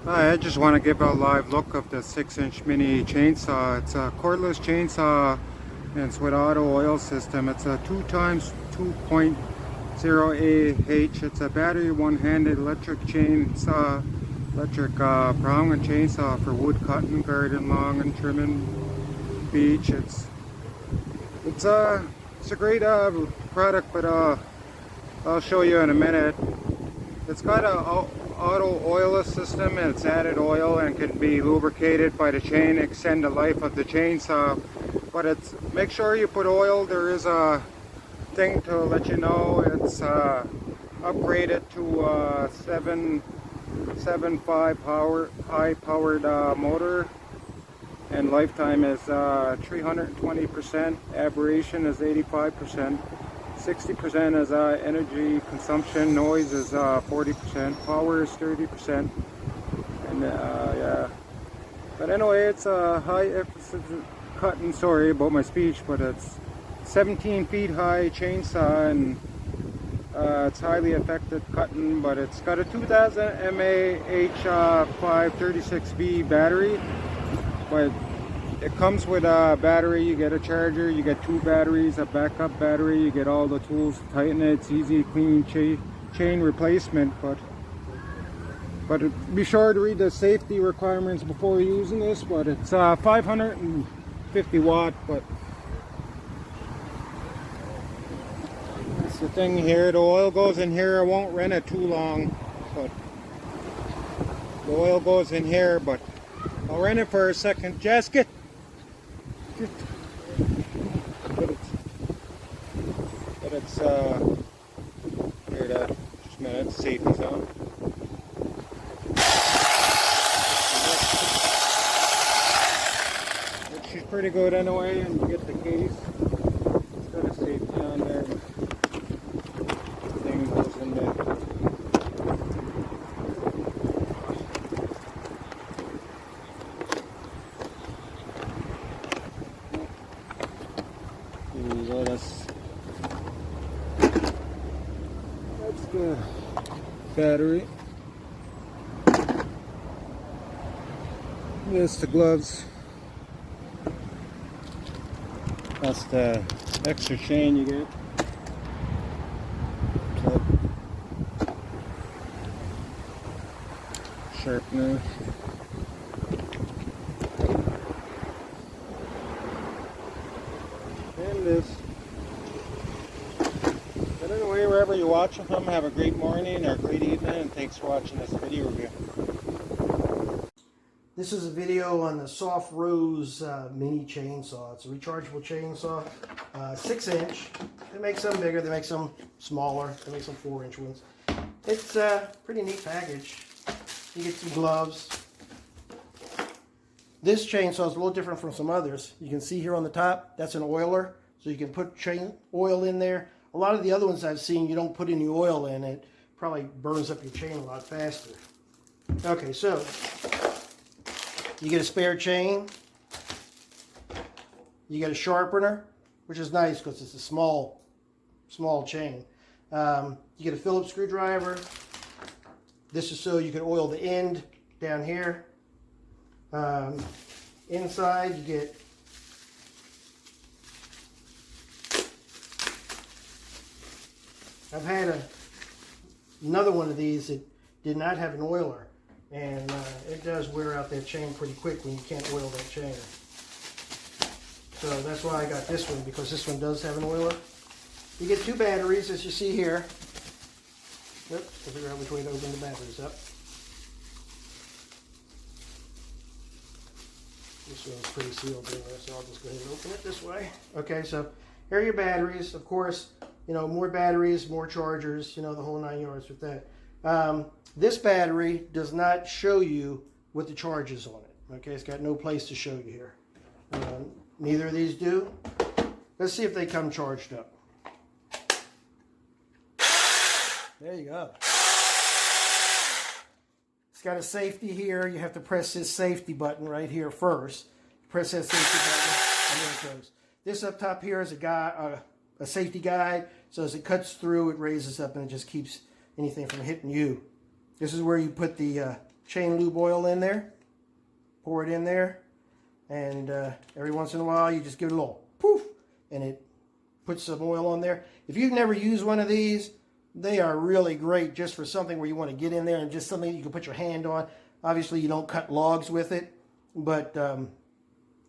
Hi, I just want to give a live look of the 6-inch mini chainsaw. It's a cordless chainsaw and it's with auto oil system. It's a 2x2.0Ah. It's a battery one-handed electric chainsaw, electric pruning chainsaw for wood cutting, garden, lawn and trimming, beach. It's a great product, but I'll show you in a minute. It's got a auto oil system, and it's added oil and can be lubricated by the chain, extend the life of the chainsaw. But make sure you put oil. There is a thing to let you know it's upgraded to 7.5 power, high powered motor, and lifetime is 320%. Aberration is 85%. 60% is energy consumption, noise is 40%, power is 30%, and yeah. But anyway, it's a high emphasis cutting. Sorry about my speech, but it's 17 feet high chainsaw, and it's highly effective cutting. But it's got a 2000 mAh 536V battery, but it comes with a battery. You get a charger, you get 2 batteries, a backup battery, you get all the tools to tighten it. It's easy, clean chain replacement, but be sure to read the safety requirements before using this. But it's 550 watt, but that's the thing here. The oil goes in here. I won't run it too long, but the oil goes in here, but I'll run it for a second. Just get but it's here that just a minute, safety's on. She's pretty good anyway, and you get the case. It's got a safety on there. The thing goes in there. Here we go. That's the battery. This the gloves. That's the extra chain you get. Clip. Sharpener. And this. But anyway, wherever you're watching from, have a great morning or a great evening, and thanks for watching this video review. This is a video on the Sofrose mini chainsaw. It's a rechargeable chainsaw, 6-inch. They make some bigger, they make some smaller, they make some 4-inch ones. It's a pretty neat package. You get some gloves. This chainsaw is a little different from some others. You can see here on the top, that's an oiler, so you can put chain oil in there. A lot of the other ones I've seen, you don't put any oil in it. Probably burns up your chain a lot faster. Okay, so you get a spare chain, you get a sharpener, which is nice because it's a small chain. You get a Phillips screwdriver. This is so you can oil the end down here. Inside you get I've had another one of these that did not have an oiler. And it does wear out that chain pretty quick when you can't oil that chain. So that's why I got this one, because this one does have an oiler. You get 2 batteries, as you see here. Yep, I'll figure out which way to open the batteries up. This one's pretty sealed in there, so I'll just go ahead and open it this way. Okay, so here are your batteries. Of course, you know, more batteries, more chargers, you know, the whole 9 yards with that. This battery does not show you what the charge is on it. Okay, it's got no place to show you here. Neither of these do. Let's see if they come charged up. There you go. It's got a safety here. You have to press this safety button right here first. Press that safety button, and there it goes. This up top here is a safety guide. So as it cuts through, it raises up and it just keeps anything from hitting you. This is where you put the chain lube oil in there. Pour it in there, and every once in a while you just give it a little poof, and it puts some oil on there. If you've never used one of these, they are really great just for something where you want to get in there and just something you can put your hand on. Obviously you don't cut logs with it, but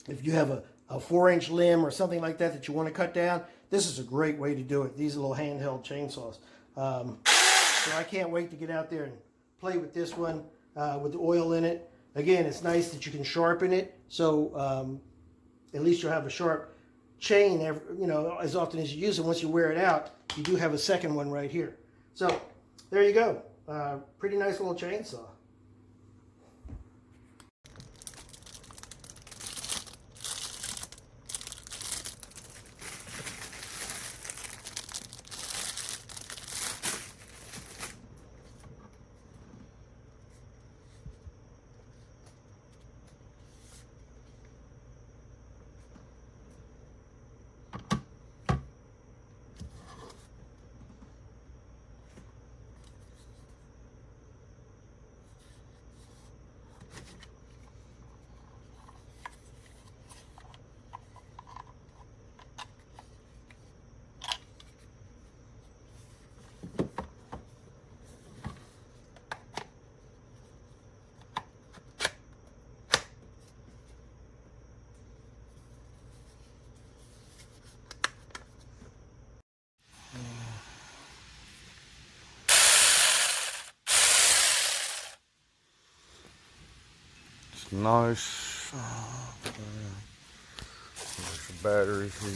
if you have a 4-inch limb or something like that that you want to cut down, this is a great way to do it. These are little handheld chainsaws. So I can't wait to get out there and play with this one with the oil in it. Again, it's nice that you can sharpen it, so at least you'll have a sharp chain as often as you use it. Once you wear it out, you do have a second one right here. So there you go. Pretty nice little chainsaw. Nice. There's the batteries here.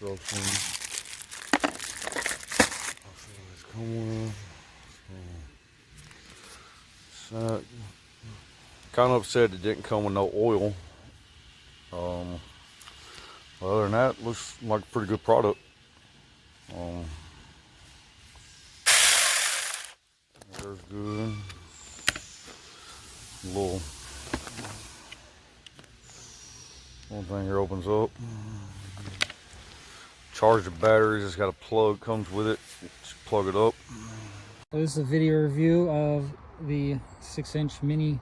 Instructions. So, kind of upset it didn't come with no oil. But other than that, looks like a pretty good product. There's good. Little thing here opens up. Charge the batteries. It's got a plug comes with it. Just plug it up. This is a video review of the 6-inch mini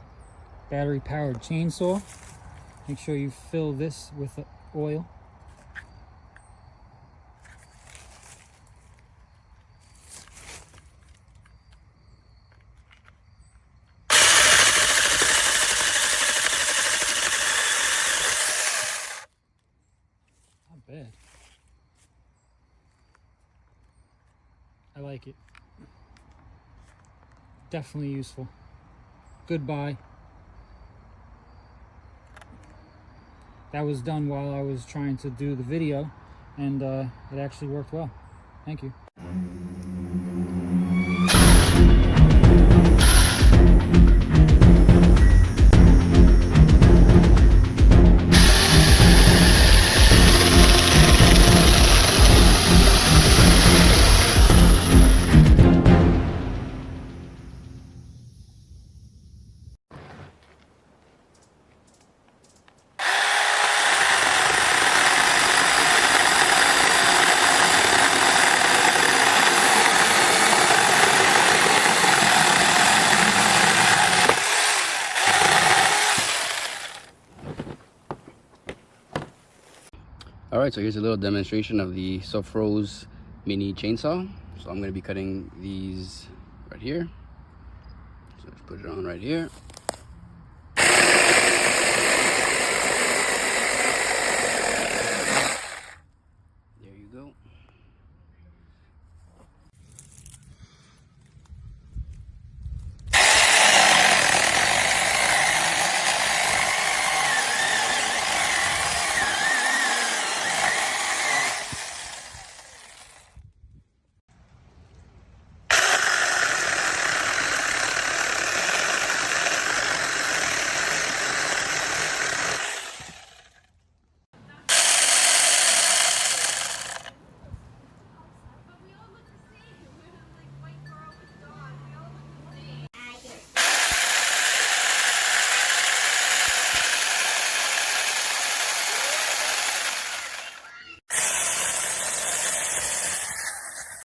battery powered chainsaw. Make sure you fill this with oil. Not bad. I like it. Definitely useful. Goodbye. That was done while I was trying to do the video, and it actually worked well. Thank you. Alright, so here's a little demonstration of the Sofrose mini chainsaw. So I'm going to be cutting these right here. So let's put it on right here.